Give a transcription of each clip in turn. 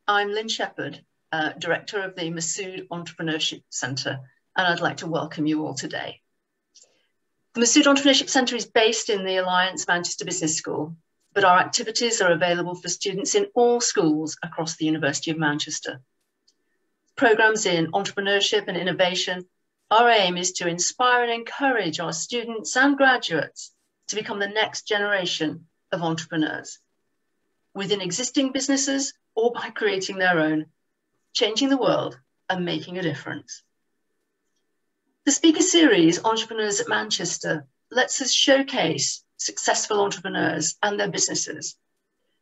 I'm Lynn Sheppard, Director of the Masood Entrepreneurship Centre, and I'd like to welcome you all today. The Masood Entrepreneurship Centre is based in the Alliance Manchester Business School, but our activities are available for students in all schools across the University of Manchester. Programmes in entrepreneurship and innovation, our aim is to inspire and encourage our students and graduates to become the next generation of entrepreneurs, within existing businesses or by creating their own, changing the world and making a difference. The speaker series, Entrepreneurs at Manchester, lets us showcase successful entrepreneurs and their businesses,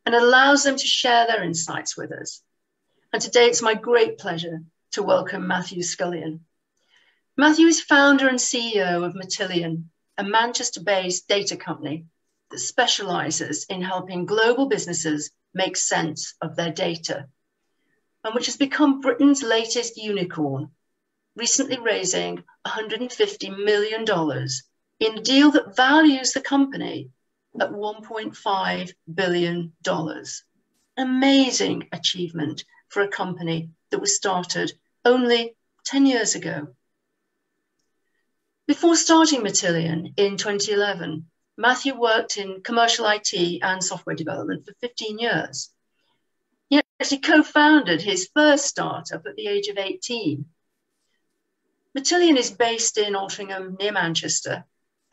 and allows them to share their insights with us. And today it's my great pleasure to welcome Matthew Scullion. Matthew is founder and CEO of Matillion, a Manchester-based data company that specialises in helping global businesses make sense of their data, and which has become Britain's latest unicorn, recently raising $150 million in a deal that values the company at $1.5 billion. Amazing achievement for a company that was started only 10 years ago. Before starting Matillion in 2011, Matthew worked in commercial IT and software development for 15 years. He actually co-founded his first startup at the age of 18. Matillion is based in Altrincham near Manchester,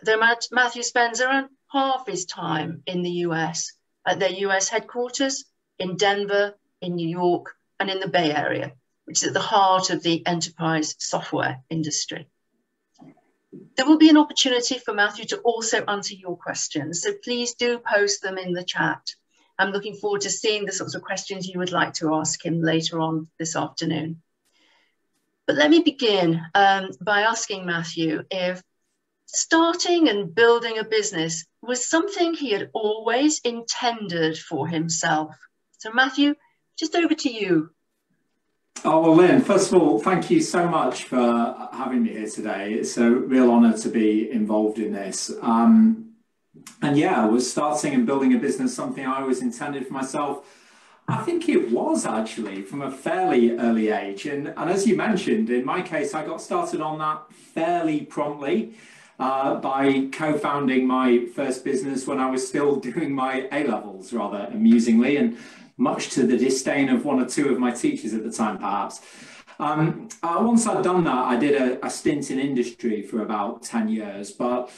though Matthew spends around half his time in the US, at their US headquarters, in Denver, in New York, and in the Bay Area, which is at the heart of the enterprise software industry. There will be an opportunity for Matthew to also answer your questions, so please do post them in the chat. I'm looking forward to seeing the sorts of questions you would like to ask him later on this afternoon. But let me begin by asking Matthew if starting and building a business was something he had always intended for himself. So Matthew, just over to you. Oh, well, Lynn, first of all, thank you so much for having me here today. It's a real honour to be involved in this. And yeah, was starting and building a business something I always intended for myself? I think it was actually from a fairly early age. And as you mentioned, in my case, I got started on that fairly promptly by co-founding my first business when I was still doing my A-levels, rather amusingly, and much to the disdain of one or two of my teachers at the time, perhaps. Once I'd done that, I did a stint in industry for about 10 years, but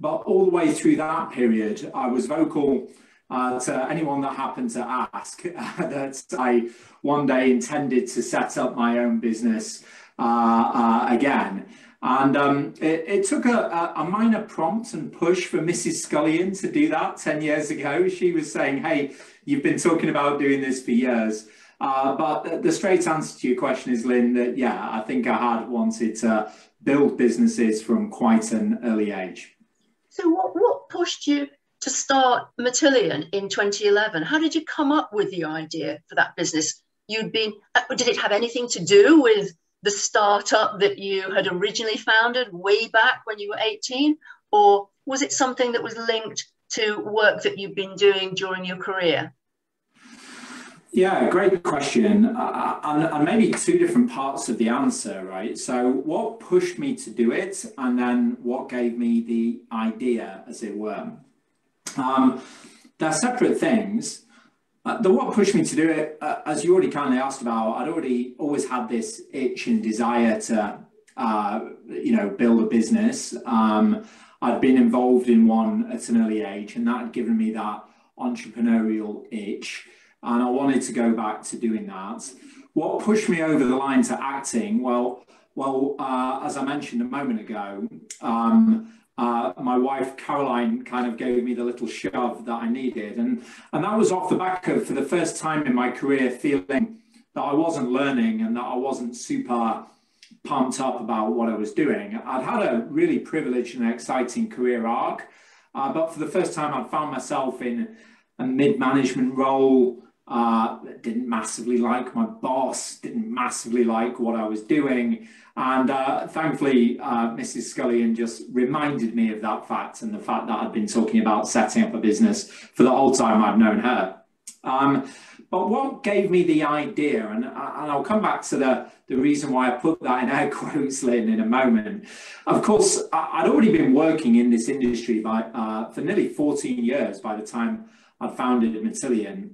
all the way through that period, I was vocal to anyone that happened to ask that I one day intended to set up my own business again. And it took a minor prompt and push for Mrs. Scullion to do that 10 years ago. She was saying, hey, you've been talking about doing this for years. But the straight answer to your question is, Lynn, that yeah, I think I had wanted to build businesses from quite an early age. So what pushed you to start Matillion in 2011? How did you come up with the idea for that business? Did it have anything to do with the startup that you had originally founded way back when you were 18? Or was it something that was linked to work that you've been doing during your career? Yeah, great question. And maybe two different parts of the answer, right? So what pushed me to do it, and then what gave me the idea, as it were. They're separate things. The what pushed me to do it, as you already kind of asked about, I'd always had this itch and desire to, build a business. I'd been involved in one at an early age, and that had given me that entrepreneurial itch. And I wanted to go back to doing that. What pushed me over the line to acting? Well, as I mentioned a moment ago, my wife Caroline kind of gave me the little shove that I needed, and that was off the back of, for the first time in my career, feeling that I wasn't learning and that I wasn't super pumped up about what I was doing. I'd had a really privileged and exciting career arc, but for the first time I'd found myself in a mid-management role. Didn't massively like my boss, didn't massively like what I was doing. And thankfully, Mrs. Scullion just reminded me of that fact, and the fact that I'd been talking about setting up a business for the whole time I've known her. But what gave me the idea, and I'll come back to the reason why I put that in air quotes, Lynn, in a moment. Of course, I'd already been working in this industry for nearly 14 years by the time I'd founded Matillion.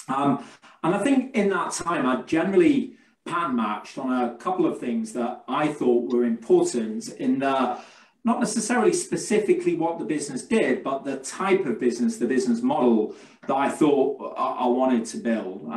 And I think in that time, I generally pattern matched on a couple of things that I thought were important in the, not necessarily specifically what the business did, but the type of business, the business model that I thought I wanted to build.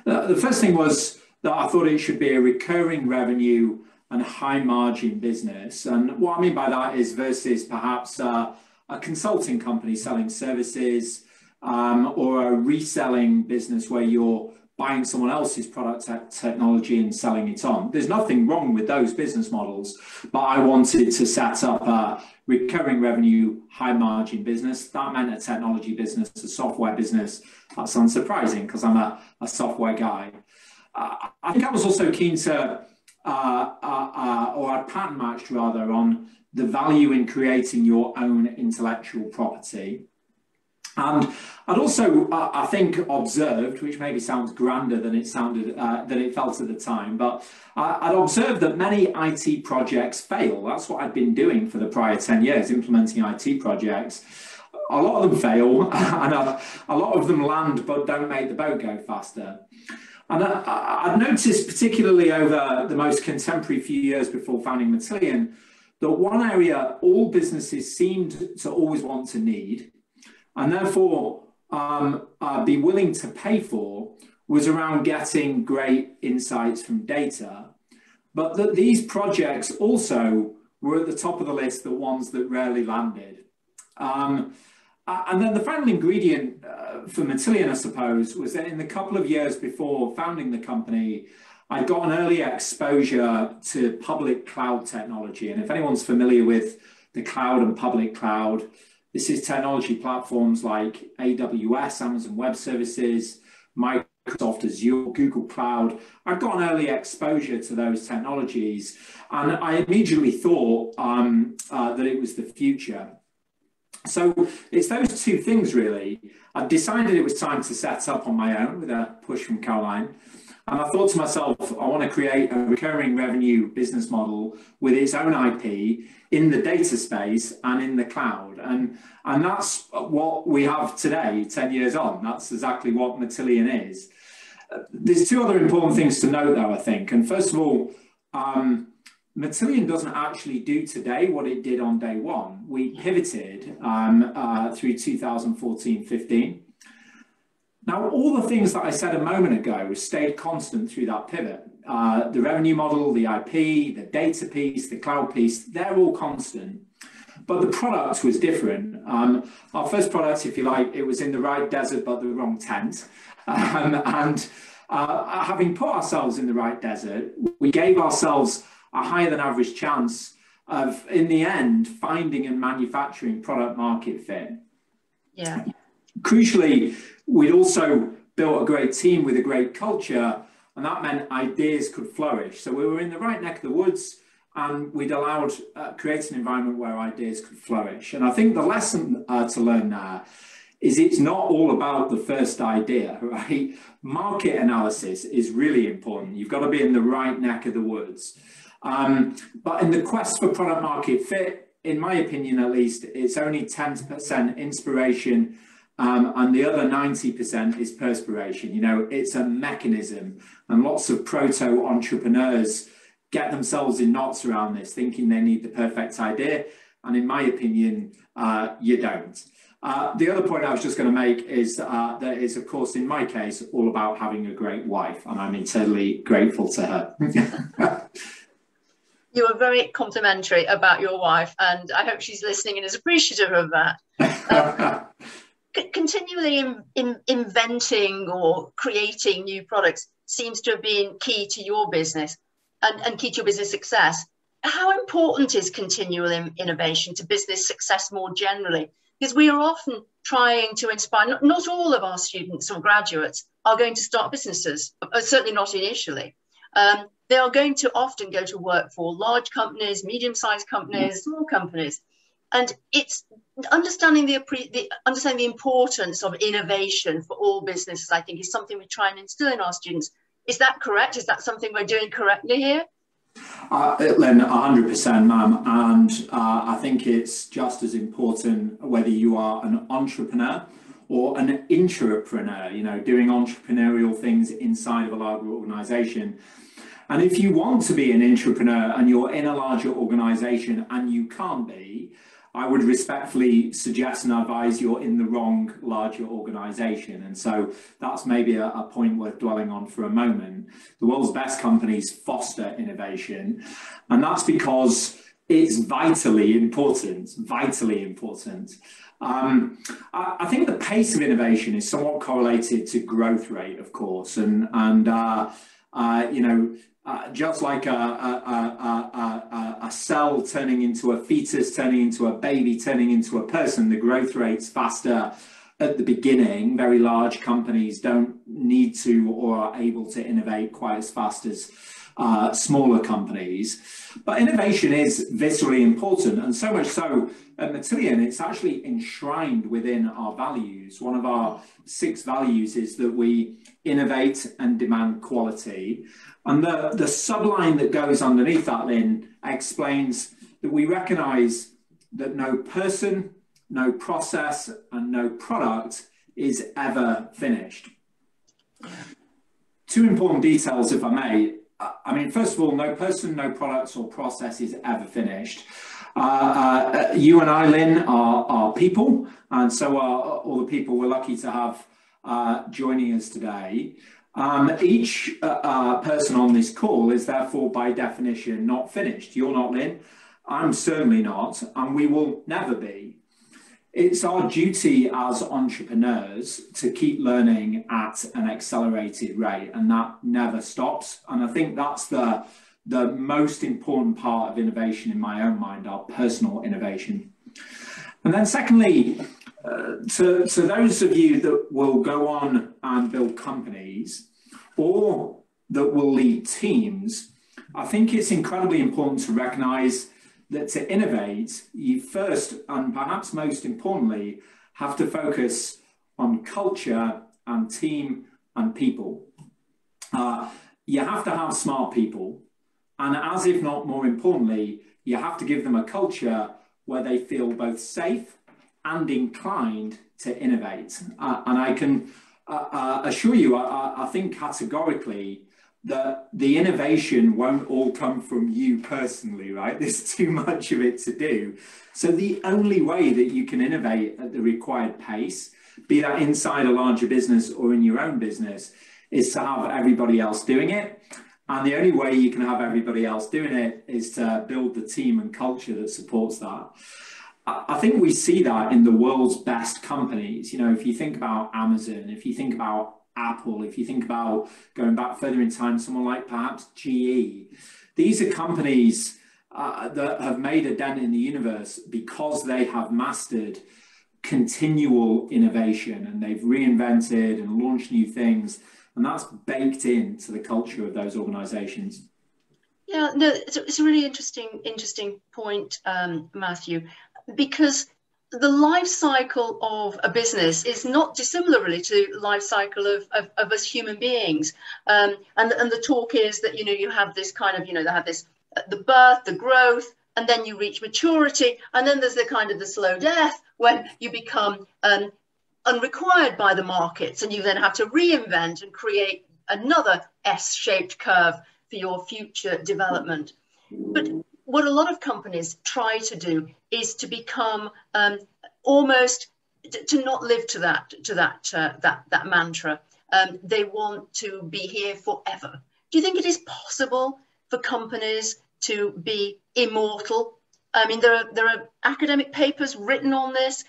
The first thing was that I thought it should be a recurring revenue and high margin business. And what I mean by that is versus perhaps a consulting company selling services, or a reselling business where you're buying someone else's product technology and selling it on. There's nothing wrong with those business models, but I wanted to set up a recurring revenue, high margin business. That meant a technology business, a software business. That's unsurprising because I'm a software guy. I think I was also keen to, or I pattern matched rather, on the value in creating your own intellectual property. And I'd also, I think, observed, which maybe sounds grander than it sounded, than it felt at the time, but I'd observed that many IT projects fail. That's what I'd been doing for the prior 10 years, implementing IT projects. A lot of them fail, and a lot of them land but don't make the boat go faster. And I've noticed, particularly over the most contemporary few years before founding Matillion, that one area all businesses seemed to always want to need, and therefore be willing to pay for, was around getting great insights from data. But that these projects also were at the top of the list, the ones that rarely landed. And then the final ingredient for Matillion, I suppose, was that in the couple of years before founding the company, I got an early exposure to public cloud technology. And if anyone's familiar with the cloud and public cloud, this is technology platforms like AWS, Amazon Web Services, Microsoft Azure, Google Cloud. I got an early exposure to those technologies, and I immediately thought that it was the future. So it's those two things, really. I decided it was time to set up on my own with a push from Caroline. And I thought to myself, I want to create a recurring revenue business model with its own IP in the data space and in the cloud. And that's what we have today, 10 years on. That's exactly what Matillion is. There's two other important things to note, though, I think. And first of all, Matillion doesn't actually do today what it did on day one. We pivoted through 2014-15. Now, all the things that I said a moment ago stayed constant through that pivot. The revenue model, the IP, the data piece, the cloud piece, they're all constant. But the product was different. Our first product, if you like, it was in the right desert, but the wrong tent. Having put ourselves in the right desert, we gave ourselves a higher than average chance of, in the end, finding and manufacturing product market fit. Yeah. Crucially, we'd also built a great team with a great culture, and that meant ideas could flourish. So we were in the right neck of the woods, and we'd allowed, create an environment where ideas could flourish. And I think the lesson to learn there is it's not all about the first idea, right? Market analysis is really important. You've got to be in the right neck of the woods. But in the quest for product market fit, in my opinion at least, it's only 10% inspiration, and the other 90% is perspiration. You know, it's a mechanism, and lots of proto-entrepreneurs get themselves in knots around this, thinking they need the perfect idea, and in my opinion, you don't. The other point I was just going to make is that it's, of course, in my case, all about having a great wife, and I'm eternally grateful to her. You were very complimentary about your wife, and I hope she's listening and is appreciative of that. Continually inventing or creating new products seems to have been key to your business and key to your business success. How important is continual innovation to business success more generally? Because we are often trying to inspire, not all of our students or graduates are going to start businesses, certainly not initially. They are going to often go to work for large companies, medium-sized companies, small companies. And it's understanding the importance of innovation for all businesses, I think, is something we try and instill in our students. Is that correct? Is that something we're doing correctly here? Lynn, 100%, ma'am. And I think it's just as important whether you are an entrepreneur or an intrapreneur, you know, doing entrepreneurial things inside of a larger organization. And if you want to be an intrapreneur and you're in a larger organization and you can't be, I would respectfully suggest and advise you're in the wrong larger organization. And so that's maybe a point worth dwelling on for a moment. The world's best companies foster innovation, and that's because it's vitally important, vitally important. I think the pace of innovation is somewhat correlated to growth rate, of course, and you know, just like a cell turning into a fetus, turning into a baby, turning into a person, the growth rate's faster at the beginning. Very large companies don't need to or are able to innovate quite as fast as smaller companies. But innovation is viscerally important, and so much so at Matillion, it's actually enshrined within our values. One of our 6 values is that we innovate and demand quality. And the subline that goes underneath that, Lynn, explains that we recognize that no person, no process, and no product is ever finished. 2 important details, if I may. I mean, first of all, no person, no products or process is ever finished. You and I, Lynn, are people, and so are all the people we're lucky to have joining us today. Each person on this call is therefore by definition not finished. You're not, Lynn. I'm certainly not, and we will never be. It's our duty as entrepreneurs to keep learning at an accelerated rate, and that never stops. And I think that's the most important part of innovation in my own mind, our personal innovation. And then secondly, to those of you that will go on and build companies or that will lead teams, I think it's incredibly important to recognize that to innovate, you first, and perhaps most importantly, have to focus on culture and team and people. You have to have smart people, and as if not more importantly, you have to give them a culture where they feel both safe and inclined to innovate. And I can assure you, I think categorically, that the innovation won't all come from you personally, right? There's too much of it to do. So the only way that you can innovate at the required pace, be that inside a larger business or in your own business, is to have everybody else doing it. And the only way you can have everybody else doing it is to build the team and culture that supports that. I think we see that in the world's best companies. You know, if you think about Amazon, if you think about Apple, if you think about going back further in time, someone like perhaps GE, these are companies that have made a dent in the universe because they have mastered continual innovation, and they've reinvented and launched new things, and that's baked into the culture of those organizations. Yeah, no, it's a really interesting point, Matthew, because the life cycle of a business is not dissimilar really to the life cycle of us human beings. And the talk is that, you know, you have this kind of, you know, they have this, the birth, the growth, and then you reach maturity. And then there's the kind of the slow death when you become unrequired by the markets, and you then have to reinvent and create another S-shaped curve for your future development. But what a lot of companies try to do is to become almost to not live to that mantra. They want to be here forever. Do you think it is possible for companies to be immortal? I mean, there are academic papers written on this.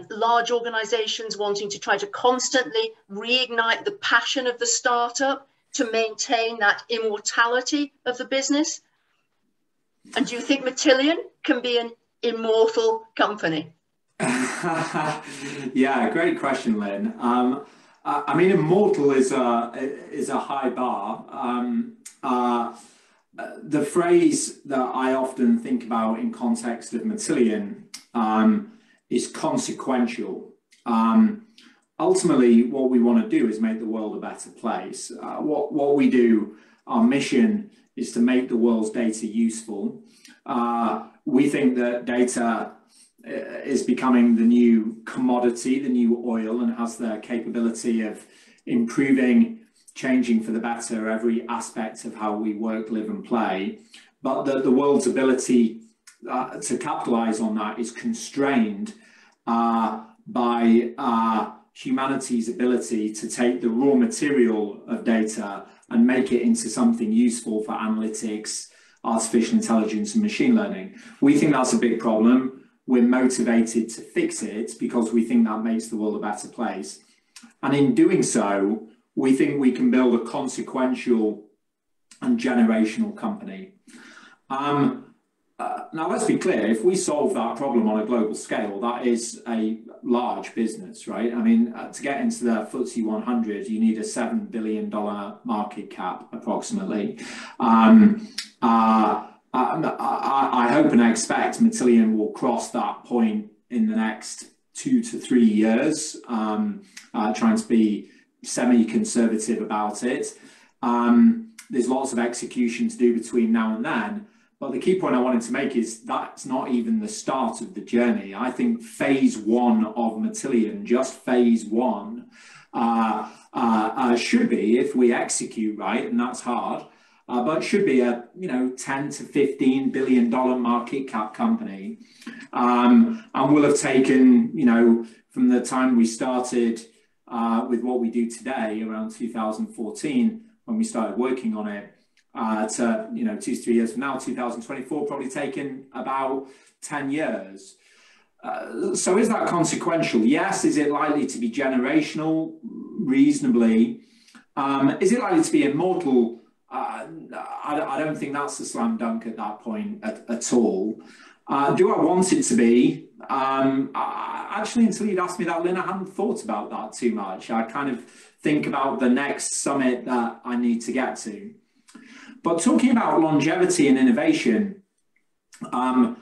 Large organizations wanting to try to constantly reignite the passion of the startup to maintain that immortality of the business. And do you think Matillion can be an immortal company? Yeah, great question, Lynn. I mean, immortal is a high bar. The phrase that I often think about in context of Matillion is consequential. Ultimately, what we want to do is make the world a better place. What we do, our mission is to make the world's data useful. We think that data is becoming the new commodity, the new oil, and has the capability of improving, changing for the better every aspect of how we work, live and play. But the world's ability to capitalize on that is constrained by humanity's ability to take the raw material of data and make it into something useful for analytics, artificial intelligence and machine learning. We think that's a big problem. We're motivated to fix it because we think that makes the world a better place. And in doing so, we think we can build a consequential and generational company. Now, let's be clear, if we solve that problem on a global scale, that is a large business, right? I mean, to get into the FTSE 100, you need a $7 billion market cap, approximately. I hope and I expect Matillion will cross that point in the next 2 to 3 years, trying to be semi-conservative about it. There's lots of execution to do between now and then. But the key point I wanted to make is that's not even the start of the journey. I think phase one of Matillion, just phase one, should be, if we execute right, and that's hard, but should be a 10 to $15 billion market cap company, and will have taken from the time we started with what we do today around 2014 when we started working on it. To 2 to 3 years from now, 2024, probably taken about 10 years. So is that consequential? Yes. Is it likely to be generational? Reasonably. Is it likely to be immortal? I don't think that's a slam dunk at that point at all. Do I want it to be? Actually, until you'd asked me that, Lynn, I hadn't thought about that too much. I kind of think about the next summit that I need to get to. But talking about longevity and innovation, I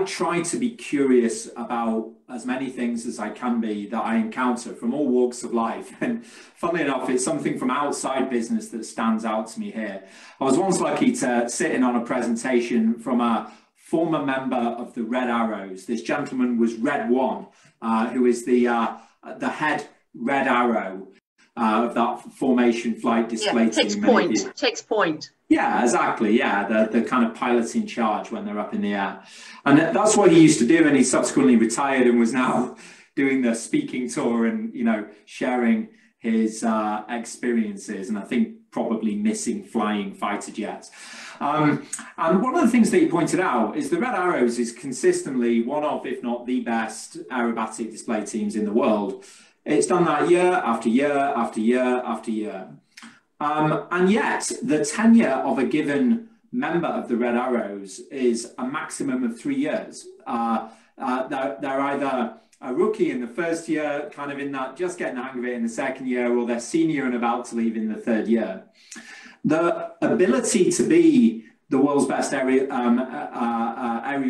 try to be curious about as many things as I can be that I encounter from all walks of life. And funnily enough, it's something from outside business that stands out to me here. I was once lucky to sit in on a presentation from a former member of the Red Arrows. This gentleman was Red One, who is the head Red Arrow of that formation flight display team. Takes point. Yeah, exactly. Yeah, the kind of pilot in charge when they're up in the air. And that's what he used to do. And he subsequently retired and was now doing the speaking tour and, sharing his experiences. And I think probably missing flying fighter jets. And one of the things that he pointed out is the Red Arrows is consistently one of, if not the best aerobatic display teams in the world. It's done that year after year after year after year. And yet the tenure of a given member of the Red Arrows is a maximum of 3 years. They're either a rookie in the first year, kind of in that, just getting the hang of it in the second year, or they're senior and about to leave in the third year. The ability to be the world's best aerial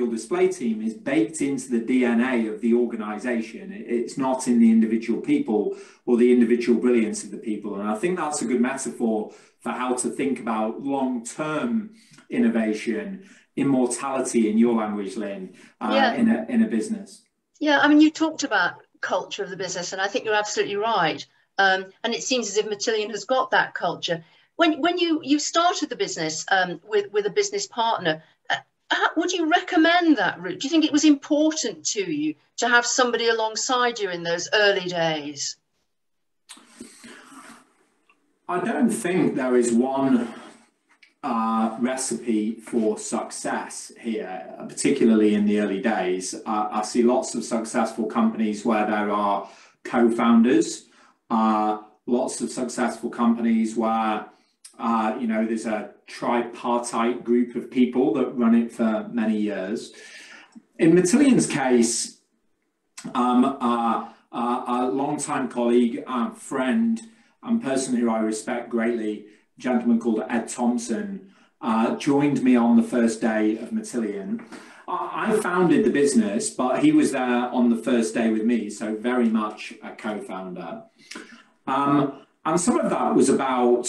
display team is baked into the DNA of the organization. It's not in the individual people or the individual brilliance of the people. And I think that's a good metaphor for how to think about long-term innovation, immortality in your language, Lynn, in a business. Yeah, I mean, you talked about culture of the business, and I think you're absolutely right. And it seems as if Matillion has got that culture. When you started the business with a business partner, would you recommend that route? Do you think it was important to you to have somebody alongside you in those early days? I don't think there is one recipe for success here, particularly in the early days. I see lots of successful companies where there are co-founders, lots of successful companies where there's a tripartite group of people that run it for many years. In Matillion's case, a longtime colleague, friend, and person who I respect greatly, a gentleman called Ed Thompson, joined me on the first day of Matillion. I founded the business, but he was there on the first day with me, so very much a co-founder. And some of that was about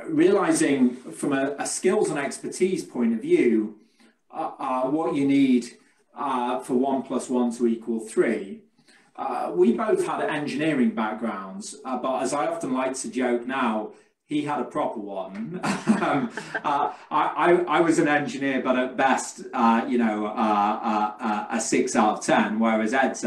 realizing from a skills and expertise point of view, what you need for 1 + 1 to = 3. We both had engineering backgrounds, but as I often like to joke now, he had a proper one. I was an engineer, but at best, you know, a 6 out of 10, whereas Ed's,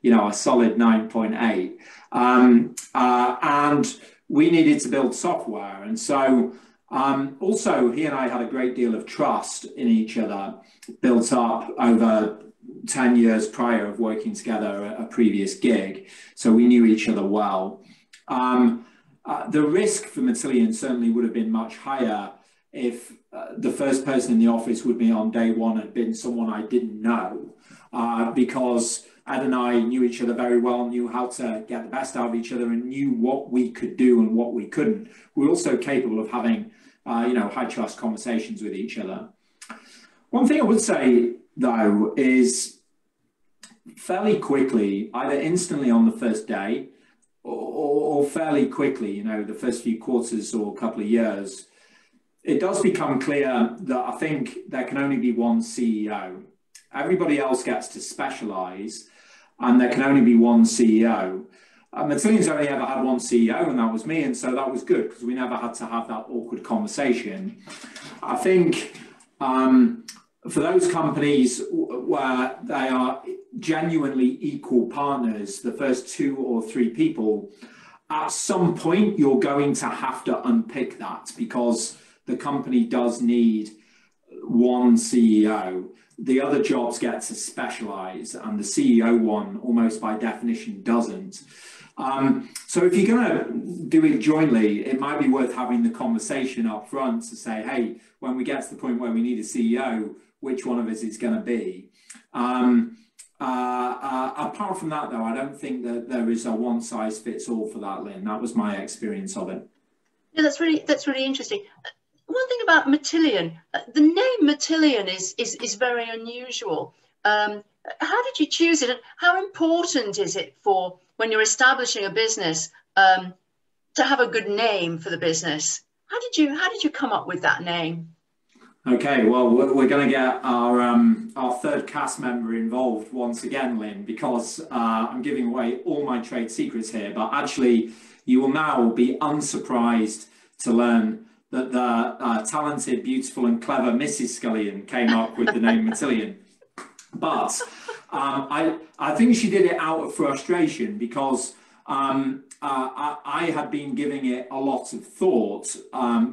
you know, a solid 9.8. And we needed to build software. And so also he and I had a great deal of trust in each other, built up over 10 years prior of working together at a previous gig. So we knew each other well. The risk for Matillion certainly would have been much higher if the first person in the office with me on day one had been someone I didn't know, because Ed and I knew each other very well, knew how to get the best out of each other, and knew what we could do and what we couldn't. We were also capable of having, you know, high trust conversations with each other. One thing I would say, though, is fairly quickly, either instantly on the first day or fairly quickly, you know, the first few quarters or couple of years, it does become clear that I think there can only be one CEO. Everybody else gets to specialize, and there can only be one CEO. Matillion's only ever had one CEO, and that was me, and so that was good because we never had to have that awkward conversation. I think for those companies where they are genuinely equal partners, the first 2 or 3 people, at some point you're going to have to unpick that because the company does need one CEO. The other jobs get to specialize, and the CEO one almost by definition doesn't. So if you're going to do it jointly, it might be worth having the conversation up front to say, hey, when we get to the point where we need a CEO, which one of us is going to be. Apart from that, though, I don't think that there is a one-size-fits-all for that, Lynn. That was my experience of it. Yeah, that's really interesting. One thing about Matillion, the name Matillion is very unusual. How did you choose it, and how important is it for when you're establishing a business to have a good name for the business? How did you come up with that name? Okay, well, we're going to get our third cast member involved once again, Lynn, because I'm giving away all my trade secrets here. But actually, you will now be unsurprised to learn that the talented, beautiful, and clever Mrs. Scullion came up with the name Matillion. But I think she did it out of frustration because I had been giving it a lot of thought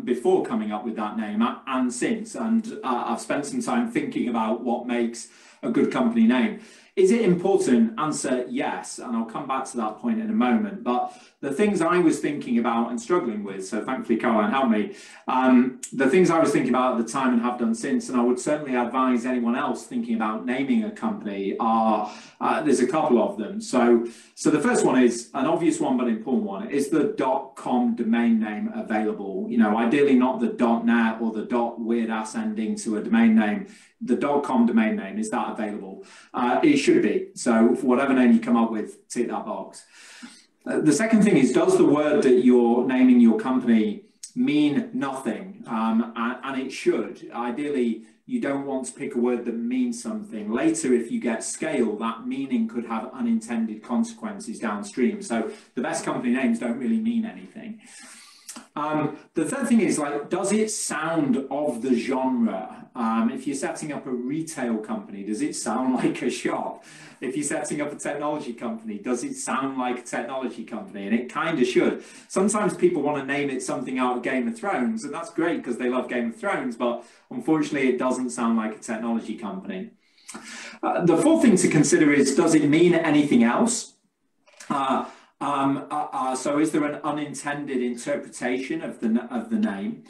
before coming up with that name and since, and I've spent some time thinking about what makes a good company name. Is it important? Answer, yes, and I'll come back to that point in a moment. But the things I was thinking about and struggling with, so thankfully Caroline helped me, the things I was thinking about at the time and have done since, and I would certainly advise anyone else thinking about naming a company, are, there's a couple of them. So the first one is an obvious one but important one. Is the .com domain name available? You know, ideally not the .net or the weird ass ending to a domain name. The .com domain name, is that available? It should be. So for whatever name you come up with, tick that box. The second thing is, does the word that you're naming your company mean nothing? And it should. Ideally, you don't want to pick a word that means something. Later, if you get scale, that meaning could have unintended consequences downstream. So the best company names don't really mean anything. The third thing is, like, does it sound of the genre? If you're setting up a retail company, does it sound like a shop? If you're setting up a technology company, does it sound like a technology company? And it kind of should. Sometimes people want to name it something out of Game of Thrones, and that's great because they love Game of Thrones, but unfortunately it doesn't sound like a technology company. The fourth thing to consider is, does it mean anything else? So is there an unintended interpretation of the name?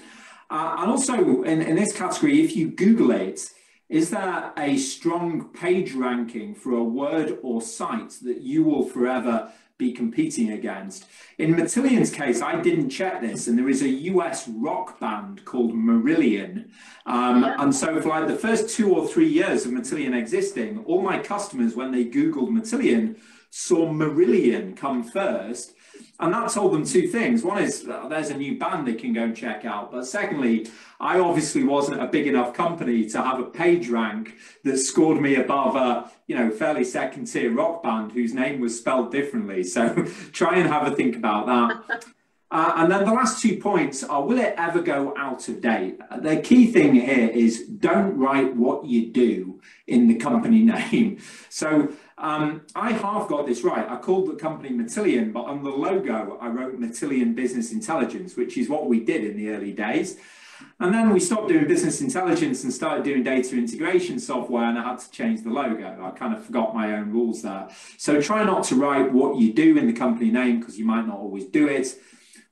And also in this category, if you Google it, is there a strong page ranking for a word or site that you will forever be competing against. In Matillion's case, I didn't check this, and there is a US rock band called Matillion. And so for like the first 2 or 3 years of Matillion existing, all my customers, when they Googled Matillion, saw Matillion come first. And that told them two things. One is there's a new band they can go and check out. But secondly, I obviously wasn't a big enough company to have a page rank that scored me above a, fairly second tier rock band whose name was spelled differently. So try and have a think about that. And then the last 2 points are, will it ever go out of date? The key thing here is don't write what you do in the company name. So I half got this right. I called the company Matillion, but on the logo, I wrote Matillion Business Intelligence, which is what we did in the early days. And then we stopped doing business intelligence and started doing data integration software, and I had to change the logo. I kind of forgot my own rules there. So try not to write what you do in the company name because you might not always do it.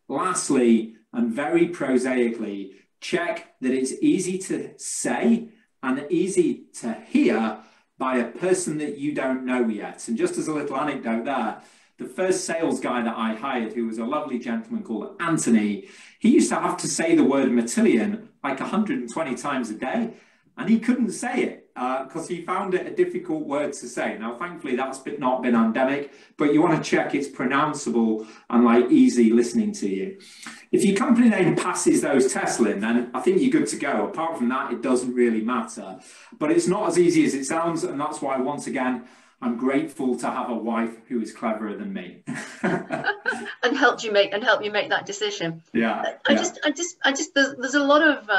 Lastly, and very prosaically, check that it's easy to say and easy to hear by a person that you don't know yet. And just as a little anecdote there, the first sales guy that I hired, who was a lovely gentleman called Anthony, he used to have to say the word Matillion like 120 times a day, and he couldn't say it because he found it a difficult word to say. Now, thankfully, that's not been endemic, but you want to check it's pronounceable and like easy listening to you. If your company name passes those tests, Lynn, then I think you're good to go. Apart from that, it doesn't really matter. But it's not as easy as it sounds, and that's why, once again, I'm grateful to have a wife who is cleverer than me. and help you make that decision. Yeah. There's a lot of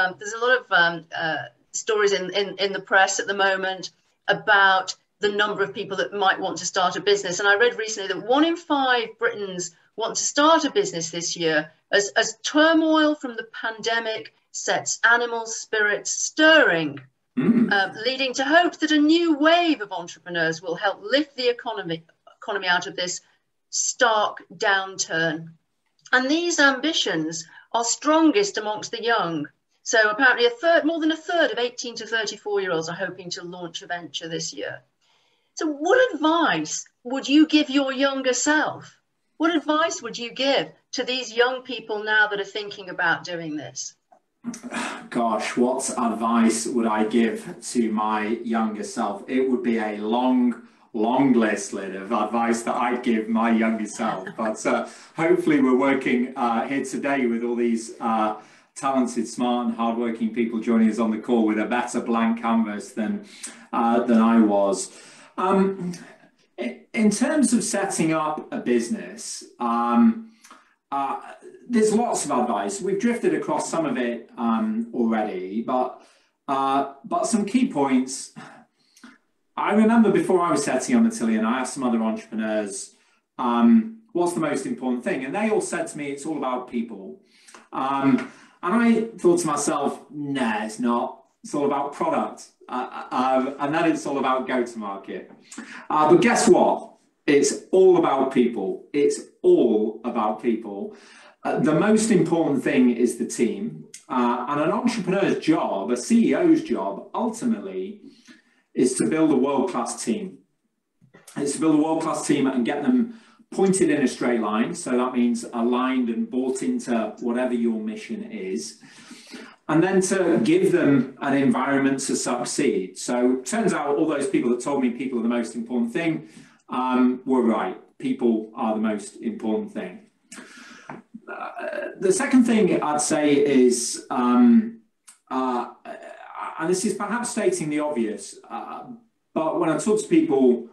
stories in the press at the moment about the number of people that might want to start a business. And I read recently that 1 in 5 Britons want to start a business this year as turmoil from the pandemic sets animal spirits stirring. Leading to hope that a new wave of entrepreneurs will help lift the economy out of this stark downturn. And these ambitions are strongest amongst the young. So apparently more than a third of 18 to 34-year-olds are hoping to launch a venture this year. So what advice would you give your younger self? What advice would you give to these young people now that are thinking about doing this? Gosh, what advice would I give to my younger self? It would be a long list, Lynn, of advice that I'd give my younger self. But hopefully we're working here today with all these talented, smart and hardworking people joining us on the call with a better blank canvas than I was. In terms of setting up a business, there's lots of advice. We've drifted across some of it already, but some key points. I remember before I was setting up Matillion, I asked some other entrepreneurs, what's the most important thing? And they all said to me, it's all about people. And I thought to myself, nah, it's not. It's all about product. And then it's all about go-to-market. But guess what? It's all about people. It's all about people. The most important thing is the team. And an entrepreneur's job, a CEO's job, ultimately, is to build a world-class team. It's to build a world-class team and get them pointed in a straight line. So that means aligned and bought into whatever your mission is. And then to give them an environment to succeed. So it turns out all those people that told me people are the most important thing were right. People are the most important thing. The second thing I'd say is, and this is perhaps stating the obvious, but when I talk to people,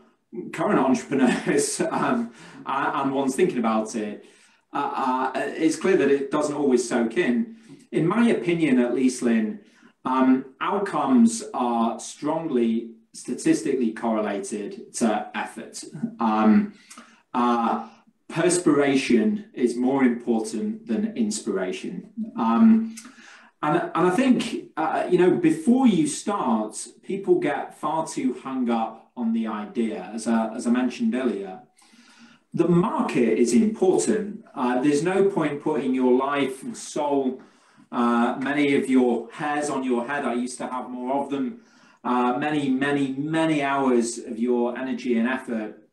current entrepreneurs and ones thinking about it, it's clear that it doesn't always soak in. In my opinion, at least, Lynn, outcomes are strongly statistically correlated to effort. Perspiration is more important than inspiration. And I think, before you start, people get far too hung up on the idea, as I mentioned earlier. The market is important. There's no point putting your life and soul, many of your hairs on your head, I used to have more of them, many hours of your energy and effort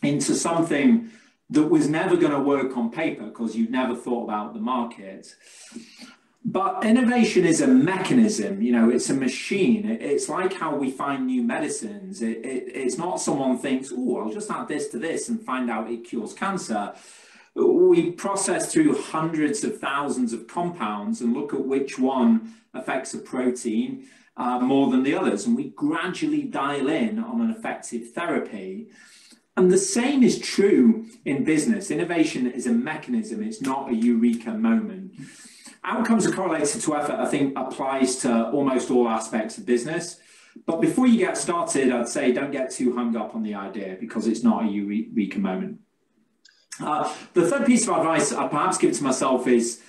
into something that was never going to work on paper because you've never thought about the market. But innovation is a mechanism, you know, it's a machine. It's like how we find new medicines. It's not someone thinks, oh, I'll just add this to this and find out it cures cancer. We process through hundreds of thousands of compounds and look at which one affects a protein more than the others. And we gradually dial in on an effective therapy. And the same is true in business. Innovation is a mechanism. It's not a eureka moment. Outcomes are correlated to effort, I think, applies to almost all aspects of business. But before you get started, I'd say don't get too hung up on the idea because it's not a eureka moment. The third piece of advice I'd perhaps give to myself is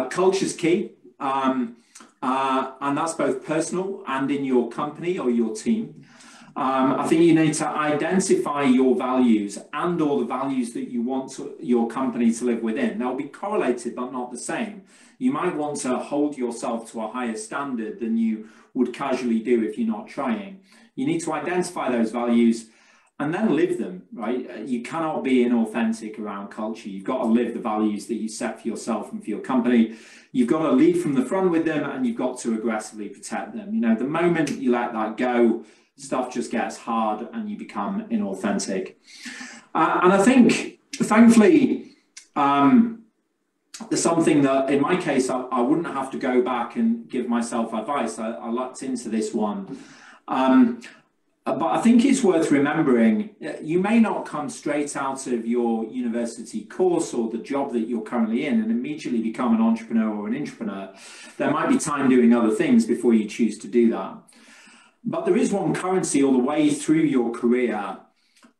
culture's key. And that's both personal and in your company or your team. I think you need to identify your values and or the values that you want your company to live within. They'll be correlated, but not the same. You might want to hold yourself to a higher standard than you would casually do if you're not trying. You need to identify those values and then live them, right? You cannot be inauthentic around culture. You've got to live the values that you set for yourself and for your company. You've got to lead from the front with them and you've got to aggressively protect them. You know, the moment you let that go, stuff just gets hard and you become inauthentic. And I think, thankfully, there's something that, in my case, I wouldn't have to go back and give myself advice. I lucked into this one. But I think it's worth remembering, you may not come straight out of your university course or the job that you're currently in and immediately become an entrepreneur or an intrapreneur. There might be time doing other things before you choose to do that. But there is one currency all the way through your career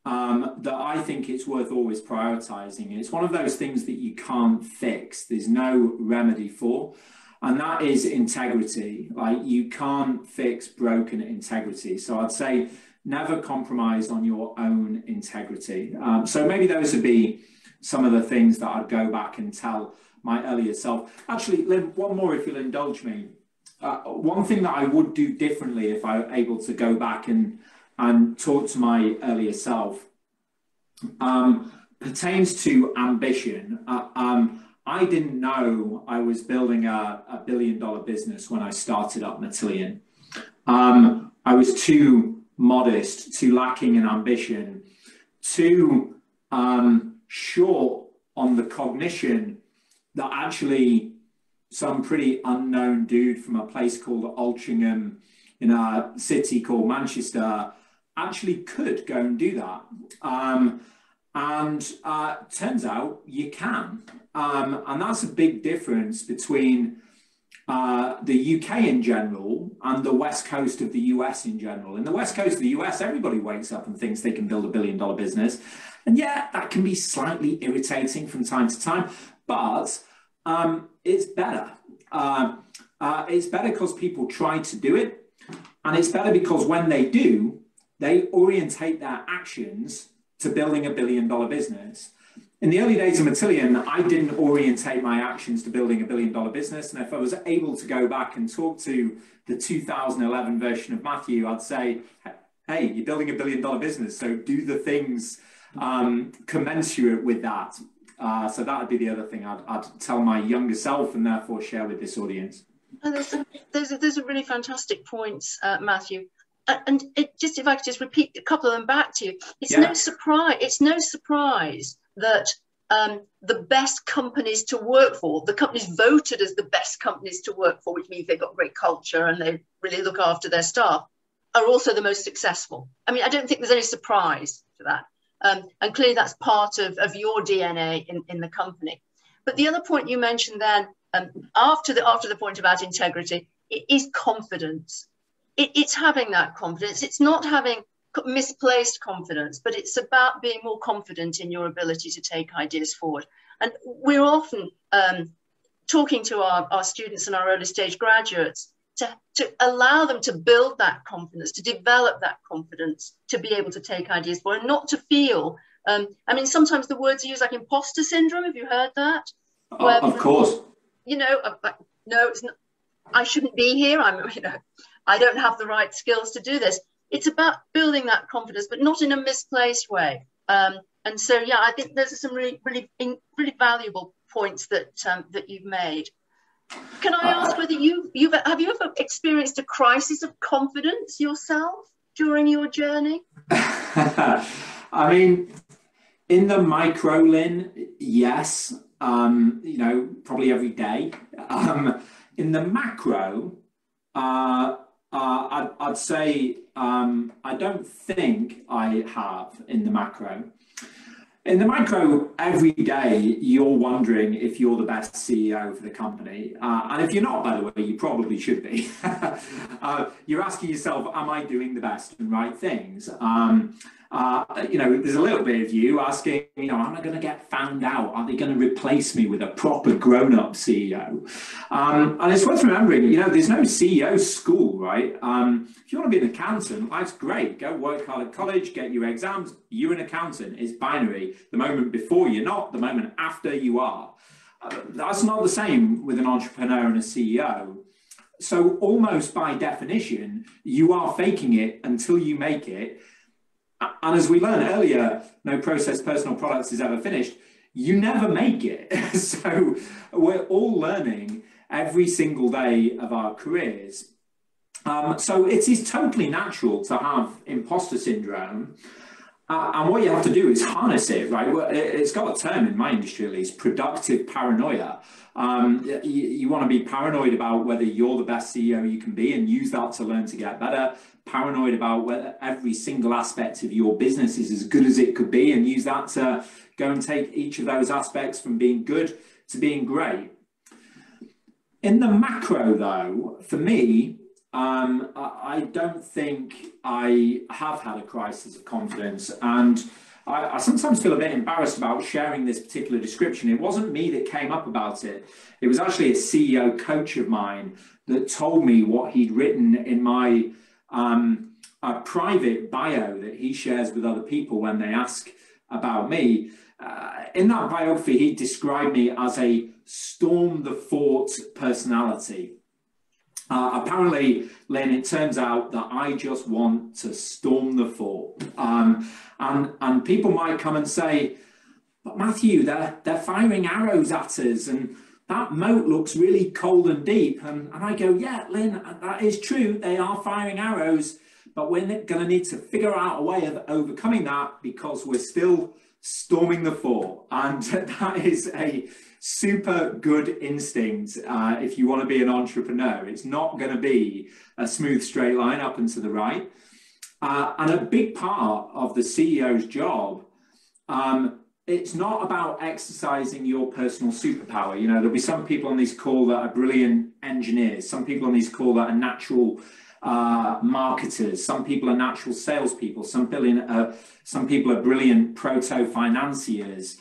that I think it's worth always prioritizing. It's one of those things that you can't fix. There's no remedy for. And that is integrity. Like, you can't fix broken integrity. So I'd say never compromise on your own integrity. So maybe those would be some of the things that I'd go back and tell my earlier self. Actually, Lynn, one more if you'll indulge me. One thing that I would do differently if I were able to go back and talk to my earlier self pertains to ambition. I didn't know I was building a $1 billion business when I started up Matillion. I was too modest, too lacking in ambition, too short on the cognition that actually some pretty unknown dude from a place called Altrincham in a city called Manchester actually could go and do that. Turns out you can. And that's a big difference between the UK in general and the West Coast of the US in general. In the West Coast of the US, everybody wakes up and thinks they can build a $1 billion business. And yeah, that can be slightly irritating from time to time, but it's better. It's better because people try to do it. And it's better because when they do, they orientate their actions to building a $1 billion business. In the early days of Matillion, I didn't orientate my actions to building a $1 billion business. And if I was able to go back and talk to the 2011 version of Matthew, I'd say, hey, you're building a $1 billion business, so do the things commensurate with that. So that would be the other thing I'd tell my younger self and therefore share with this audience. Those are really fantastic points, Matthew. And if I could just repeat a couple of them back to you, it's no surprise that the best companies to work for, the companies voted as the best companies to work for, which means they've got great culture and they really look after their staff, are also the most successful. I mean, I don't think there's any surprise to that. And clearly that's part of your DNA in the company. But the other point you mentioned then, after the point about integrity, it is confidence. It's having that confidence. It's not having misplaced confidence, but it's about being more confident in your ability to take ideas forward. And we're often talking to our students and our early stage graduates to allow them to build that confidence, to develop that confidence, to be able to take ideas forward, and not to feel, I mean, sometimes the words are used like imposter syndrome. Have you heard that? Where, of course. You know, no, it's not, I shouldn't be here. I don't have the right skills to do this. It's about building that confidence, but not in a misplaced way. And so, yeah, I think there's some really valuable points that that you've made. Can I ask whether have you ever experienced a crisis of confidence yourself during your journey? I mean, in the micro, Lynn, yes, probably every day. In the macro, I'd say I don't think I have in the macro. In the micro, every day, you're wondering if you're the best CEO for the company. And if you're not, by the way, you probably should be. You're asking yourself, am I doing the best and right things? There's a little bit of you asking, am I going to get found out? Are they going to replace me with a proper grown-up CEO? And it's worth remembering, there's no CEO school, right? If you want to be an accountant, life's great. Go work hard at college, get your exams. You're an accountant. It's binary. The moment before you're not, the moment after you are. That's not the same with an entrepreneur and a CEO. So almost by definition, you are faking it until you make it. And as we learned earlier, no process, personal products is ever finished. You never make it. So we're all learning every single day of our careers. So it is totally natural to have imposter syndrome. And what you have to do is harness it, right? Well, it's got a term in my industry, at least, productive paranoia. You want to be paranoid about whether you're the best CEO you can be and use that to learn to get better. Paranoid about whether every single aspect of your business is as good as it could be and use that to go and take each of those aspects from being good to being great. In the macro, though, for me, I don't think I have had a crisis of confidence, and I sometimes feel a bit embarrassed about sharing this particular description. It wasn't me that came up about it. It was actually a CEO coach of mine that told me what he'd written in my private bio that he shares with other people when they ask about me. In that biography, he described me as a storm the fort personality. Apparently, Lynn, it turns out that I just want to storm the fort. And people might come and say, but Matthew, they're firing arrows at us and that moat looks really cold and deep. And I go, yeah, Lynn, that is true. They are firing arrows, but we're going to need to figure out a way of overcoming that because we're still storming the fort. And that is a super good instinct if you want to be an entrepreneur. It's not going to be a smooth straight line up and to the right. And a big part of the CEO's job, it's not about exercising your personal superpower. There'll be some people on this call that are brilliant engineers, some people on this call that are natural marketers, some people are natural salespeople, some people are brilliant proto-financiers.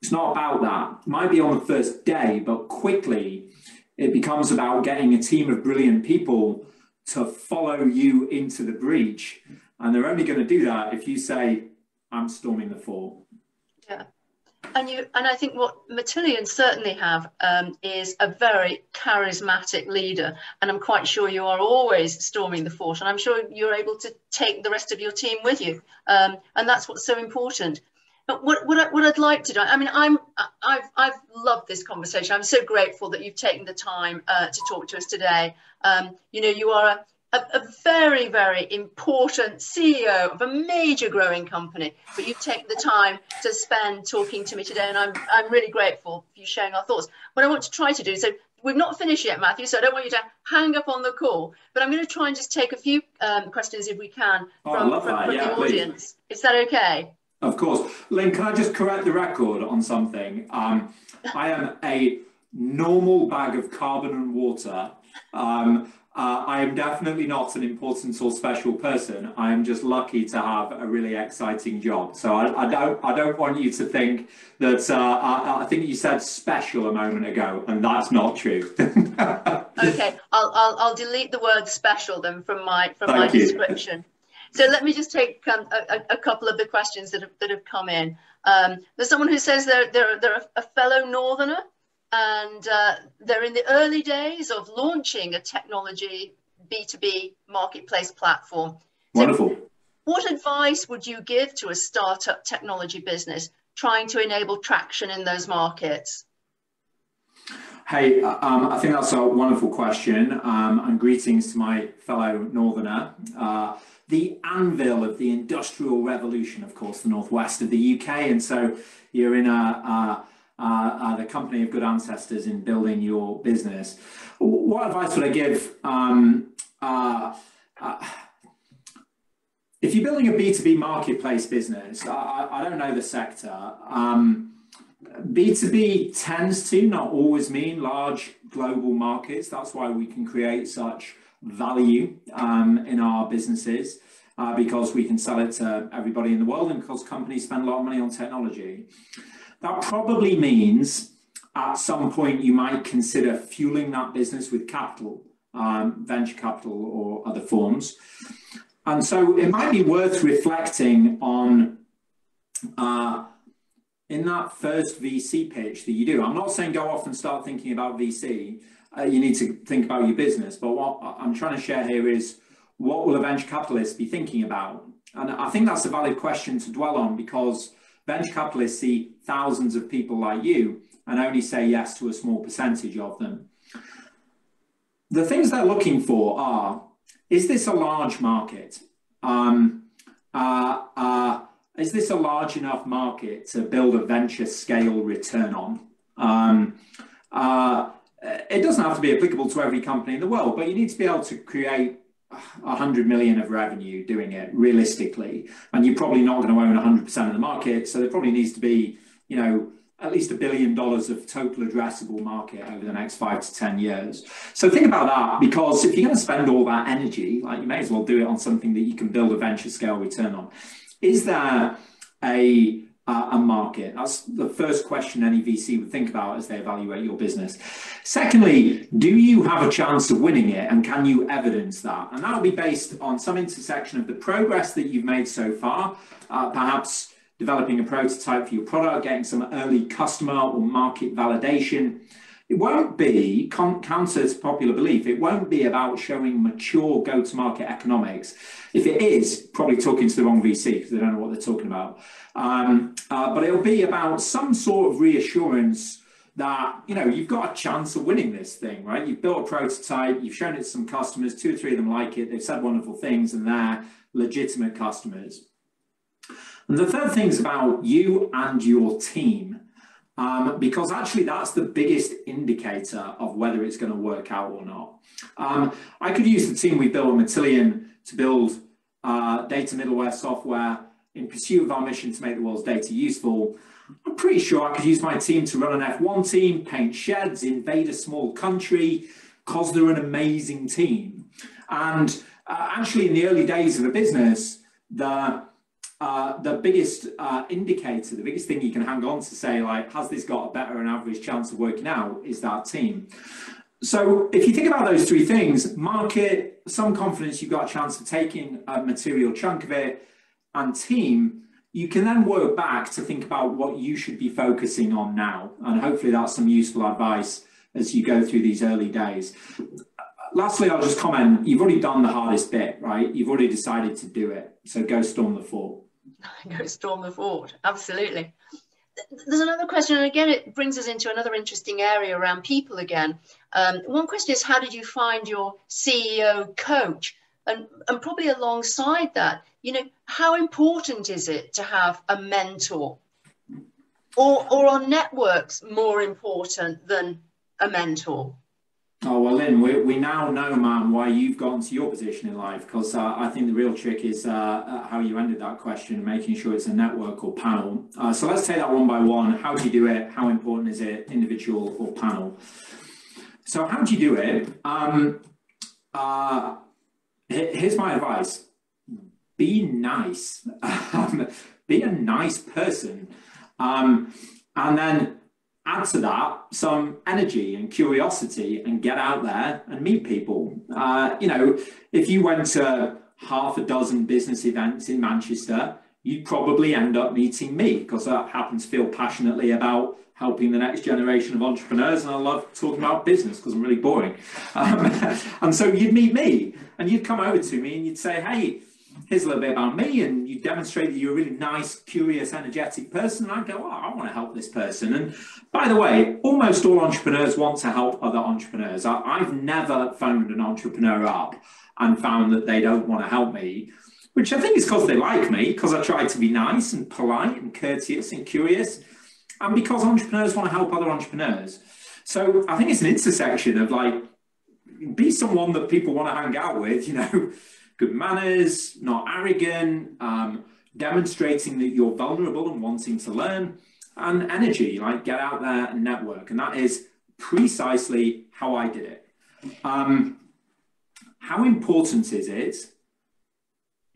It's not about that. It might be on the first day, but quickly it becomes about getting a team of brilliant people to follow you into the breach. And they're only going to do that if you say, I'm storming the fort. Yeah. And I think what Matillion certainly have is a very charismatic leader. And I'm quite sure you are always storming the fort. And I'm sure you're able to take the rest of your team with you. And that's what's so important. But what I'd like to do, I mean, I've loved this conversation. I'm so grateful that you've taken the time to talk to us today. You are a very, very important CEO of a major growing company, but you've taken the time to spend talking to me today, and I'm really grateful for you sharing our thoughts. What I want to try to do, so we've not finished yet, Matthew, so I don't want you to hang up on the call, but I'm going to try and just take a few questions if we can from the audience. Please. Is that okay? Of course. Lynn, can I just correct the record on something? I am a normal bag of carbon and water. I am definitely not an important or special person. I am just lucky to have a really exciting job. So I don't want you to think that I think you said special a moment ago, and that's not true. Okay, I'll delete the word special then from my description. So let me just take a couple of the questions that have come in. There's someone who says they're a fellow Northerner, and they're in the early days of launching a technology B2B marketplace platform. Wonderful. What advice would you give to a startup technology business trying to enable traction in those markets? Hey, I think that's a wonderful question, and greetings to my fellow Northerner. The anvil of the Industrial Revolution, of course, the northwest of the UK, and so you're in the company of good ancestors in building your business. What advice would I give? If you're building a B2B marketplace business, I don't know the sector. B2B tends to not always mean large global markets. That's why we can create such value in our businesses, because we can sell it to everybody in the world and because companies spend a lot of money on technology. That probably means at some point you might consider fueling that business with capital, venture capital or other forms. And so it might be worth reflecting on in that first VC pitch that you do. I'm not saying go off and start thinking about VC. You need to think about your business. But what I'm trying to share here is, what will a venture capitalist be thinking about? And I think that's a valid question to dwell on, because venture capitalists see thousands of people like you and only say yes to a small percentage of them. The things they're looking for are, is this a large market? Is this a large enough market to build a venture scale return on? It doesn't have to be applicable to every company in the world, but you need to be able to create 100 million of revenue doing it realistically. And you're probably not going to own 100% of the market. So there probably needs to be, you know, at least $1 billion of total addressable market over the next 5 to 10 years. So think about that, because if you're going to spend all that energy, like, you may as well do it on something that you can build a venture scale return on. Is there a market? That's the first question any VC would think about as they evaluate your business. Secondly, do you have a chance of winning it, and can you evidence that? And that'll be based on some intersection of the progress that you've made so far, perhaps developing a prototype for your product, getting some early customer or market validation. It won't be, counter to popular belief, it won't be about showing mature go-to-market economics. If it is, probably talking to the wrong VC, because they don't know what they're talking about. But it'll be about some sort of reassurance that, you know, you've got a chance of winning this thing, right? You've built a prototype, you've shown it to some customers, 2 or 3 of them like it, they've said wonderful things, and they're legitimate customers. And the third thing is about you and your team. Because actually that's the biggest indicator of whether it's going to work out or not. I could use the team we built at Matillion to build data middleware software in pursuit of our mission to make the world's data useful. I'm pretty sure I could use my team to run an F1 team, paint sheds, invade a small country, because they're an amazing team. And actually in the early days of the business, the biggest indicator, the biggest thing you can hang on to say, like, has this got a better than average chance of working out, is that team. So if you think about those 3 things, market, some confidence you've got a chance of taking a material chunk of it, and team, you can then work back to think about what you should be focusing on now. And hopefully that's some useful advice as you go through these early days. Lastly, I'll just comment, you've already done the hardest bit, right? You've already decided to do it. So go storm the fort. Go storm the fort, absolutely. There's another question, and again, it brings us into another interesting area around people again. One question is, how did you find your CEO coach? And probably alongside that, you know, how important is it to have a mentor? Or are networks more important than a mentor? Oh, well, Lynn, we now know, ma'am, why you've gotten to your position in life, because I think the real trick is how you ended that question, making sure it's a network or panel. So let's take that one by one. How do you do it? How important is it, individual or panel? So how do you do it? Here's my advice. Be nice. Be a nice person. And then add to that some energy and curiosity, and get out there and meet people. You know, if you went to half a dozen business events in Manchester, you'd probably end up meeting me, because I happen to feel passionately about helping the next generation of entrepreneurs, and I love talking about business because I'm really boring. And so you'd meet me, and you'd come over to me and you'd say, hey, here's a little bit about me, and you demonstrate that you're a really nice, curious, energetic person, and I go, oh, I want to help this person. And by the way, almost all entrepreneurs want to help other entrepreneurs. I've never phoned an entrepreneur up and found that they don't want to help me, which I think is because they like me, because I try to be nice and polite and courteous and curious, and because entrepreneurs want to help other entrepreneurs. So I think it's an intersection of like, be someone that people want to hang out with, you know, good manners, not arrogant, demonstrating that you're vulnerable and wanting to learn, and energy, like get out there and network. And that is precisely how I did it. How important is it?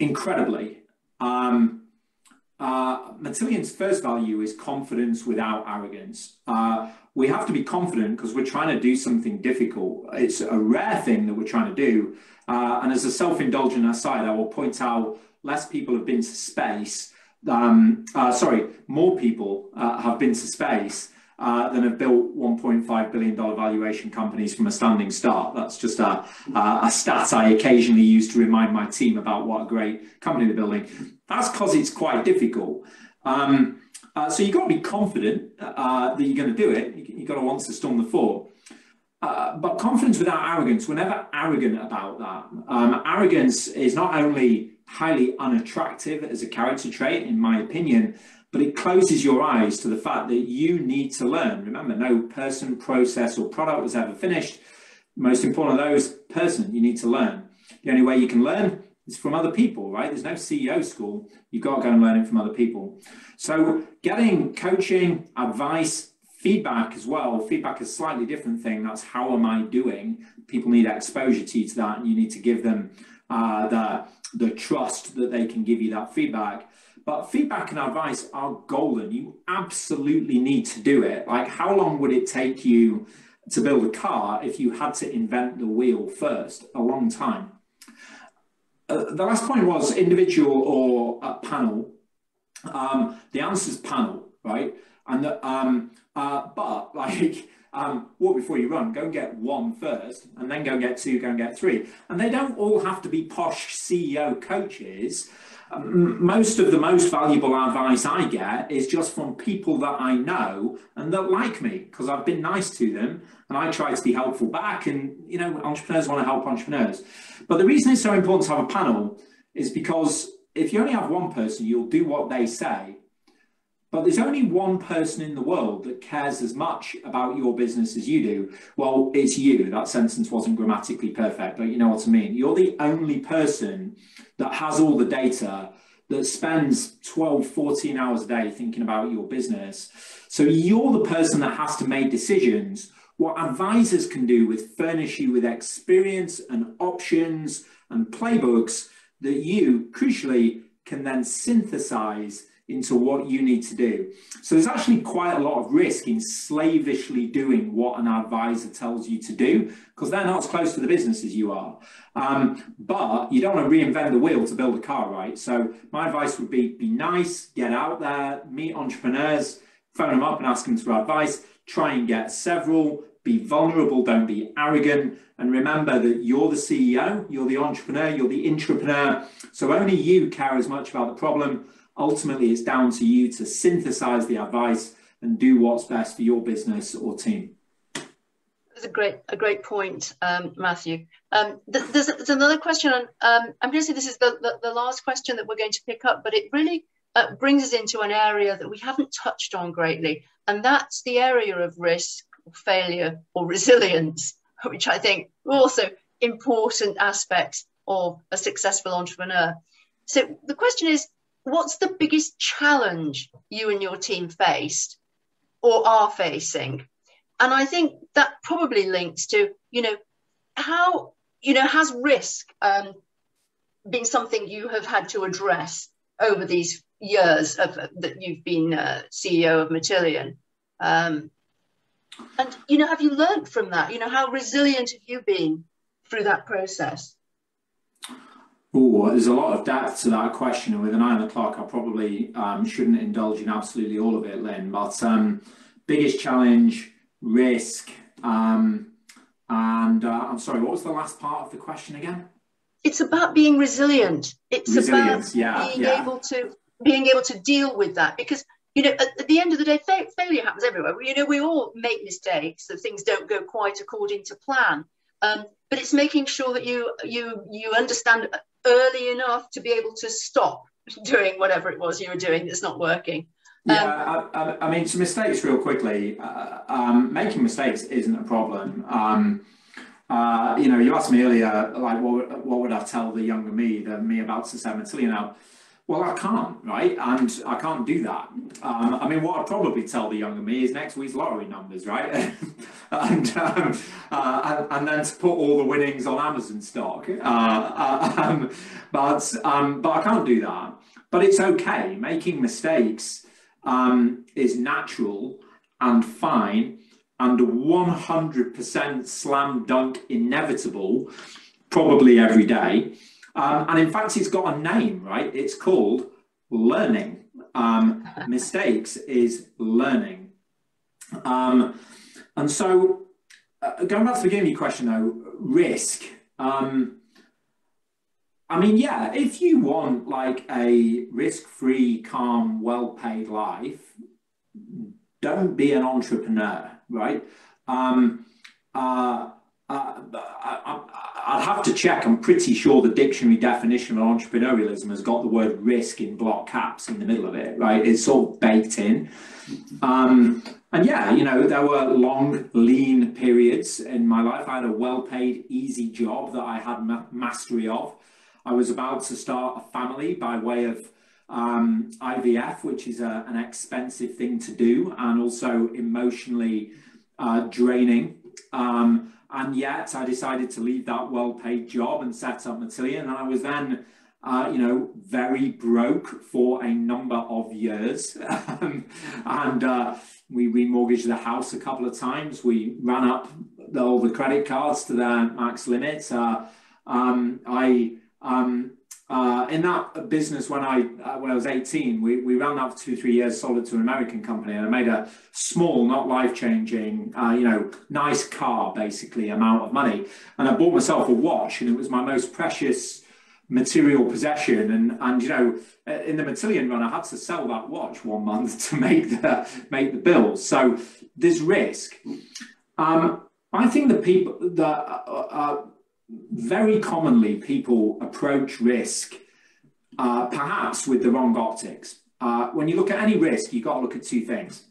Incredibly. Matillion's first value is confidence without arrogance. We have to be confident because we're trying to do something difficult. It's a rare thing that we're trying to do. And as a self-indulgent aside, I will point out less people have been to space. More people have been to space than have built $1.5 billion valuation companies from a standing start. That's just a stat I occasionally use to remind my team about what a great company they're building. That's because it's quite difficult. So you've got to be confident that you're going to do it. You've got to want to storm the fort. But confidence without arrogance, we're never arrogant about that. Arrogance is not only highly unattractive as a character trait, in my opinion, but it closes your eyes to the fact that you need to learn. Remember, no person, process, or product was ever finished. Most important of those, person, you need to learn. The only way you can learn is from other people, right? There's no CEO school. You've got to go and learn it from other people. So getting coaching, advice, feedback as well. Feedback is a slightly different thing. That's how am I doing? People need exposure to that, and you need to give them the trust that they can give you that feedback. But feedback and advice are golden. You absolutely need to do it. Like, how long would it take you to build a car if you had to invent the wheel first? A long time. The last point was individual or panel. The answer is panel, right? And but like, walk before you run. Go and get one first, and then go and get two, go and get three. And they don't all have to be posh CEO coaches. Most of the most valuable advice I get is just from people that I know and that like me, because I've been nice to them and I try to be helpful back. And, you know, entrepreneurs want to help entrepreneurs. But the reason it's so important to have a panel is because if you only have one person, you'll do what they say. But there's only one person in the world that cares as much about your business as you do. Well, it's you. That sentence wasn't grammatically perfect, but you know what I mean. You're the only person that has all the data, that spends 12, 14 hours a day thinking about your business. So you're the person that has to make decisions. What advisors can do is furnish you with experience and options and playbooks that you, crucially, can then synthesize into what you need to do. So there's actually quite a lot of risk in slavishly doing what an advisor tells you to do, because they're not as close to the business as you are. But you don't want to reinvent the wheel to build a car, right? So my advice would be nice, get out there, meet entrepreneurs, phone them up and ask them for advice, try and get several, be vulnerable, don't be arrogant, and remember that you're the CEO, you're the entrepreneur, you're the intrapreneur, so only you care as much about the problem. Ultimately, it's down to you to synthesize the advice and do what's best for your business or team. That's a great point, Matthew. There's another question. I'm going to say this is the last question that we're going to pick up, but it really brings us into an area that we haven't touched on greatly, and that's the area of risk, or failure, or resilience, which I think are also important aspects of a successful entrepreneur. So the question is, what's the biggest challenge you and your team faced or are facing? And I think that probably links to, how, has risk been something you have had to address over these years that you've been CEO of Matillion? And, have you learned from that? How resilient have you been through that process? Oh, there's a lot of depth to that question, and with an eye on the clock, I probably shouldn't indulge in absolutely all of it, Lynn. But biggest challenge, risk, and I'm sorry, what was the last part of the question again? it's about being resilient. It's Resilience, about being able to deal with that, because at the end of the day, failure happens everywhere. We all make mistakes, that things don't go quite according to plan. But it's making sure that you understand early enough to be able to stop doing whatever it was you were doing that's not working. I mean, some mistakes real quickly. Making mistakes isn't a problem. You asked me earlier, like, what would I tell the younger me, me about to set Matillion out? Well, I can't, right? And I can't do that. I mean, what I'd probably tell the younger me is next week's lottery numbers, right? and then to put all the winnings on Amazon stock. But I can't do that. But it's okay. Making mistakes is natural and fine and 100% slam dunk inevitable, probably every day. And in fact, it's got a name, right? It's called learning. Mistakes is learning. And so going back to the beginning of your question though, risk. I mean, yeah, if you want like a risk-free, calm, well-paid life, don't be an entrepreneur, right? I'd have to check. I'm pretty sure the dictionary definition of entrepreneurialism has got the word risk in block caps in the middle of it, right? It's sort of baked in. And yeah, there were long, lean periods in my life. I had a well-paid, easy job that I had mastery of. I was about to start a family by way of IVF, which is an expensive thing to do and also emotionally draining. And yet I decided to leave that well-paid job and set up Matillion. And I was then, very broke for a number of years. We remortgaged the house a couple of times. We ran up all the credit cards to their max limits. In that business, when I was 18, we ran that for 2-3 years, sold it to an American company, and I made a small, not life-changing, nice car, basically, amount of money. And I bought myself a watch, and it was my most precious material possession. And in the Matillion run, I had to sell that watch one month to make the bills. So there's risk. I think that people that very commonly people approach risk perhaps with the wrong optics. When you look at any risk, you've got to look at two things: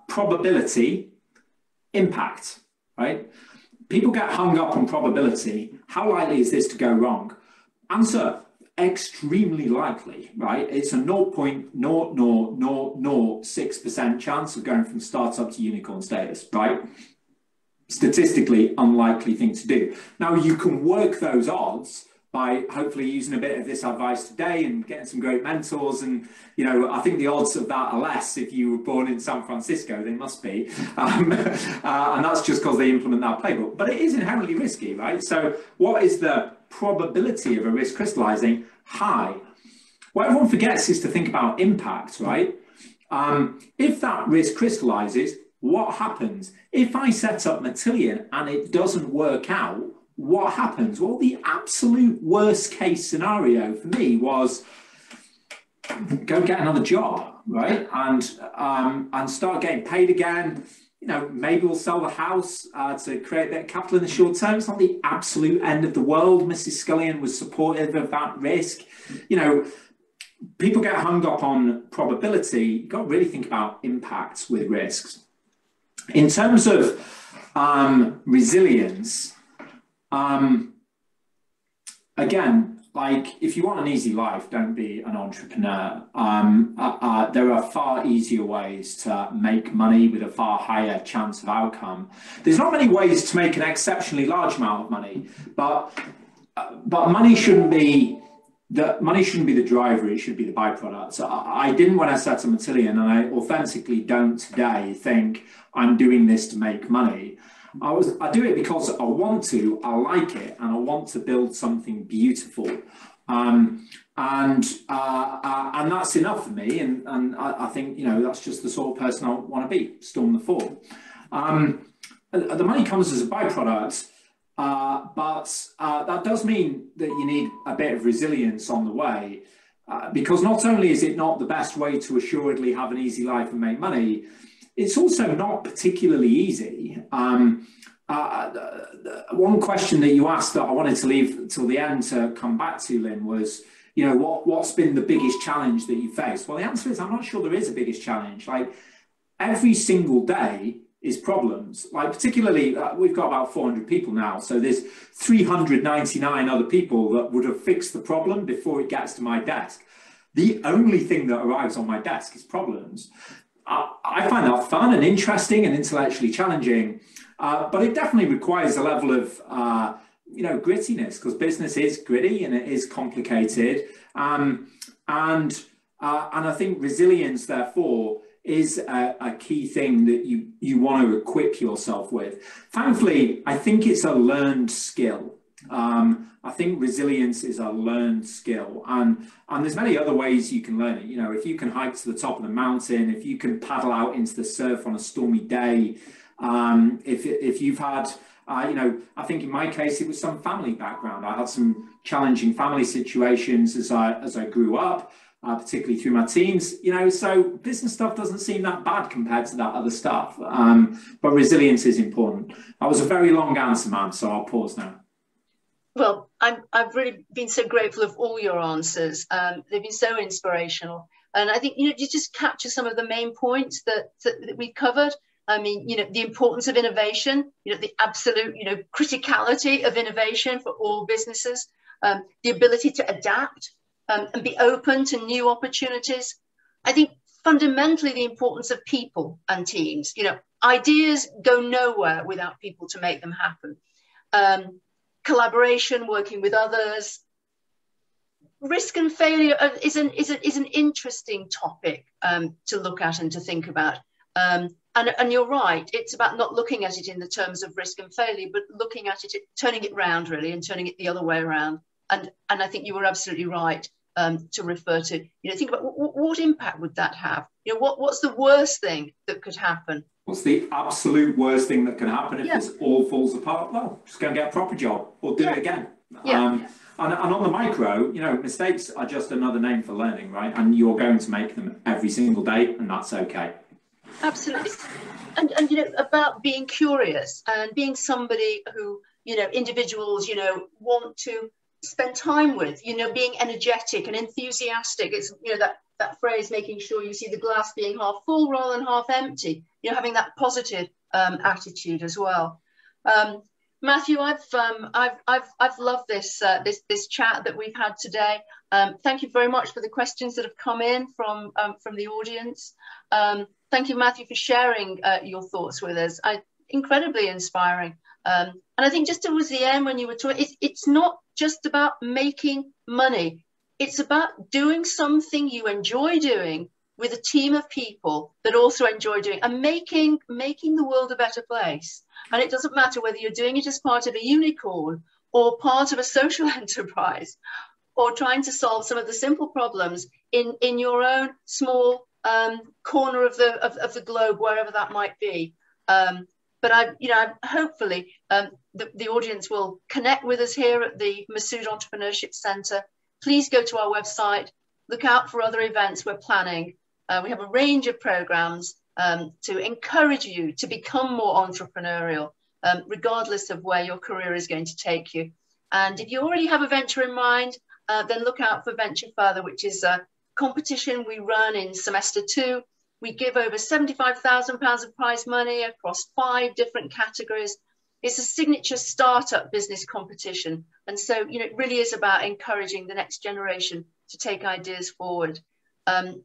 probability, impact, right? People get hung up on probability. How likely is this to go wrong? Answer: extremely likely, right? It's a 0.00006% chance of going from startup to unicorn status, right? Statistically unlikely thing to do. Now, you can work those odds by hopefully using a bit of this advice today and getting some great mentors. And, I think the odds of that are less if you were born in San Francisco. They must be. And that's just because they implement that playbook. But it is inherently risky, right? So what is the probability of a risk crystallizing? High. What everyone forgets is to think about impact, right? If that risk crystallizes, what happens? If I set up Matillion and it doesn't work out, what happens? Well, the absolute worst case scenario for me was go get another job, right? And start getting paid again. Maybe we'll sell the house to create a bit of capital in the short term. It's not the absolute end of the world. Mrs. Scullion was supportive of that risk. People get hung up on probability. You've got to really think about impacts with risks. In terms of resilience, again, like if you want an easy life, don't be an entrepreneur. There are far easier ways to make money with a far higher chance of outcome. There's not many ways to make an exceptionally large amount of money, but money shouldn't be the driver, it should be the byproduct. So I didn't when I set up Matillion, and I authentically don't today think I'm doing this to make money. I do it because I want to, I like it, and I want to build something beautiful. And that's enough for me. And I think, that's just the sort of person I want to be, storm the fort. The money comes as a byproduct. but that does mean that you need a bit of resilience on the way, because not only is it not the best way to assuredly have an easy life and make money, it's also not particularly easy. One question that you asked that I wanted to leave till the end to come back to, Lynn, was, you know, what's been the biggest challenge that you faced? Well, the answer is I'm not sure there is a biggest challenge. Like, every single day is problems. Like, particularly, we've got about 400 people now, so there's 399 other people that would have fixed the problem before it gets to my desk. The only thing that arrives on my desk is problems. I find that fun and interesting and intellectually challenging, but it definitely requires a level of you know, grittiness, because business is gritty and it is complicated, and I think resilience, therefore, is a key thing that you want to equip yourself with. Thankfully, I think it's a learned skill. I think resilience is a learned skill, and there's many other ways you can learn it. You know, if you can hike to the top of the mountain, if you can paddle out into the surf on a stormy day, if you've had, you know, I think in my case it was some family background. I had some challenging family situations as I grew up, particularly through my teens. You know, so business stuff doesn't seem that bad compared to that other stuff. But resilience is important. That was a very long answer, man. So I'll pause now. Well, I've really been so grateful of all your answers. They've been so inspirational. And I think, you know, you just capture some of the main points that we've covered. I mean, you know, the importance of innovation, you know, the absolute, you know, criticality of innovation for all businesses, the ability to adapt and be open to new opportunities. I think fundamentally the importance of people and teams. You know, ideas go nowhere without people to make them happen. Collaboration, working with others. Risk and failure is an interesting topic to look at and to think about. And you're right, it's about not looking at it in the terms of risk and failure, but looking at it, turning it round really, and turning it the other way around. And I think you were absolutely right to refer to, you know, think about what impact would that have? You know, what's the worst thing that could happen? What's the absolute worst thing that can happen if this all falls apart? Well, just go and get a proper job or do it again. And on the micro, you know, mistakes are just another name for learning, right? And you're going to make them every single day, and that's okay. Absolutely. And you know, about being curious and being somebody who, you know, individuals, you know, want to spend time with, you know, being energetic and enthusiastic. It's, you know, that phrase, making sure you see the glass being half full rather than half empty, you know, having that positive attitude as well. Matthew, I've loved this chat that we've had today. Thank you very much for the questions that have come in from the audience. Thank you, Matthew, for sharing your thoughts with us. Incredibly inspiring. And I think just towards the end when you were talking, it's not just about making money. It's about doing something you enjoy doing with a team of people that also enjoy doing, and making the world a better place. And it doesn't matter whether you're doing it as part of a unicorn or part of a social enterprise, or trying to solve some of the simple problems in your own small corner of the globe, wherever that might be. But hopefully the audience will connect with us here at the Masood Entrepreneurship Centre. Please go to our website, look out for other events we're planning. We have a range of programs to encourage you to become more entrepreneurial, regardless of where your career is going to take you. And if you already have a venture in mind, then look out for Venture Further, which is a competition we run in semester 2. We give over £75,000 of prize money across 5 different categories. It's a signature startup business competition. And so, you know, it really is about encouraging the next generation to take ideas forward.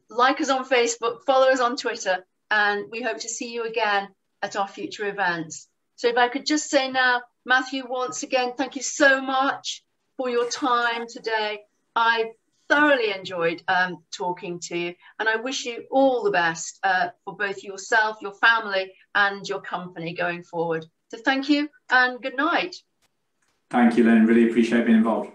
Like us on Facebook, follow us on Twitter, and we hope to see you again at our future events. So if I could just say now, Matthew, once again, thank you so much for your time today. I thoroughly enjoyed talking to you, and I wish you all the best for both yourself, your family, and your company going forward. So thank you and good night. Thank you, Lynn. Really appreciate being involved.